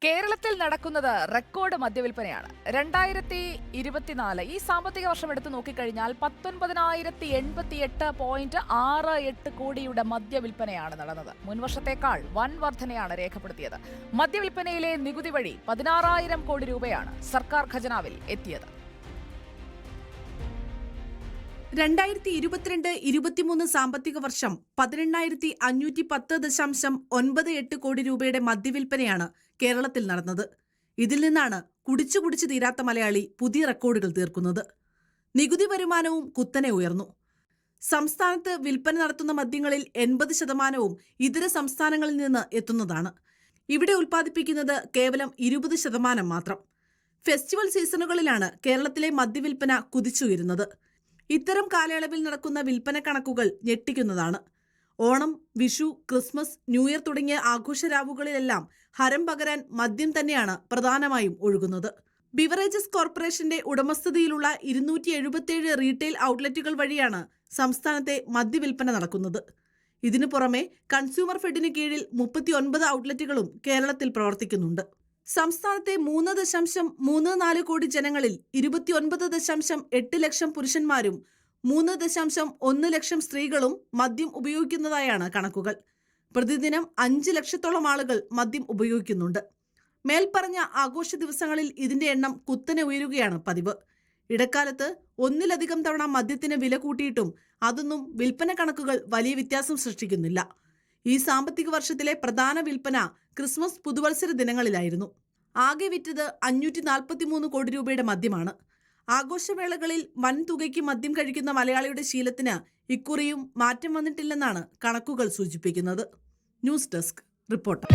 കേരളത്തിൽ നടക്കുന്നത് റെക്കോർഡ് മദ്യവിൽപ്പനയാണ്. 2024 ഈ സാമ്പത്തിക വർഷം എടുത്തു നോക്കിക്കഴിഞ്ഞാൽ 19,088.68 കോടിയുടെ മദ്യവിൽപ്പനയാണ് നടന്നത്. മുൻവർഷത്തേക്കാൾ വൻ വർധനയാണ് രേഖപ്പെടുത്തിയത്. മദ്യവിൽപ്പനയിലെ നികുതി വഴി 16,000 കോടി രൂപയാണ് സർക്കാർ ഖജനാവിൽ എത്തിയത്. 2022-23 സാമ്പത്തിക വർഷം 18,510.98 കോടി രൂപയുടെ മദ്യവിൽപ്പനയാണ് കേരളത്തിൽ നടന്നത്. ഇതിൽ നിന്നാണ് കുടിച്ചു തീരാത്ത മലയാളി പുതിയ റെക്കോർഡുകൾ തീർക്കുന്നത്. നികുതി വരുമാനവും കുത്തനെ ഉയർന്നു. സംസ്ഥാനത്ത് വിൽപ്പന നടത്തുന്ന മദ്യങ്ങളിൽ 80% ഇതര സംസ്ഥാനങ്ങളിൽ നിന്ന് എത്തുന്നതാണ്. ഇവിടെ ഉൽപ്പാദിപ്പിക്കുന്നത് കേവലം 20% മാത്രം. ഫെസ്റ്റിവൽ സീസണുകളിലാണ് കേരളത്തിലെ മദ്യവിൽപ്പന കുതിച്ചുയരുന്നത്. ഇത്തരം കാലയളവിൽ നടക്കുന്ന വിൽപ്പന കണക്കുകൾ ഞെട്ടിക്കുന്നതാണ്. Onam, Vishu, Christmas, new year തുടങ്ങിയ ആഘോഷരാവുകളിലെല്ലാം ഹരം പകരാൻ മദ്യം തന്നെയാണ് പ്രധാനമായും ഒഴുകുന്നത്. ബിവറേജസ് കോർപ്പറേഷന്റെ ഉടമസ്ഥതയിലുള്ള 277 റീറ്റെയിൽ ഔട്ട്ലെറ്റുകൾ വഴിയാണ് സംസ്ഥാനത്തെ മദ്യവിൽപ്പന നടക്കുന്നത്. ഇതിനു പുറമെ കൺസ്യൂമർ ഫെഡിന് കീഴിൽ 39 ഔട്ട്ലെറ്റുകളും കേരളത്തിൽ പ്രവർത്തിക്കുന്നുണ്ട്. സംസ്ഥാനത്തെ 3.34 കോടി ജനങ്ങളിൽ 29.8 ലക്ഷം പുരുഷന്മാരും 3.1 ലക്ഷം സ്ത്രീകളും മദ്യം ഉപയോഗിക്കുന്നതായാണ് കണക്കുകൾ. പ്രതിദിനം 5 ലക്ഷത്തോളം ആളുകൾ മദ്യം ഉപയോഗിക്കുന്നുണ്ട്. മേൽപ്പറഞ്ഞ ആഘോഷ ദിവസങ്ങളിൽ ഇതിന്റെ എണ്ണം കുത്തനെ ഉയരുകയാണ് പതിവ്. ഇടക്കാലത്ത് ഒന്നിലധികം തവണ മദ്യത്തിന് വില കൂട്ടിയിട്ടും അതൊന്നും വിൽപ്പന കണക്കുകൾ വലിയ വ്യത്യാസം സൃഷ്ടിക്കുന്നില്ല. ഈ സാമ്പത്തിക വർഷത്തിലെ പ്രധാന വിൽപ്പന ക്രിസ്മസ്, പുതുവത്സര ദിനങ്ങളിലായിരുന്നു. ആകെ വിറ്റത് 543 കോടി രൂപയുടെ മദ്യമാണ്. ആഘോഷവേളകളിൽ വൻ തുകയ്ക്ക് മദ്യം കഴിക്കുന്ന മലയാളിയുടെ ശീലത്തിന് ഇക്കുറിയും മാറ്റം വന്നിട്ടില്ലെന്നാണ് കണക്കുകൾ സൂചിപ്പിക്കുന്നത്. News desk reporter.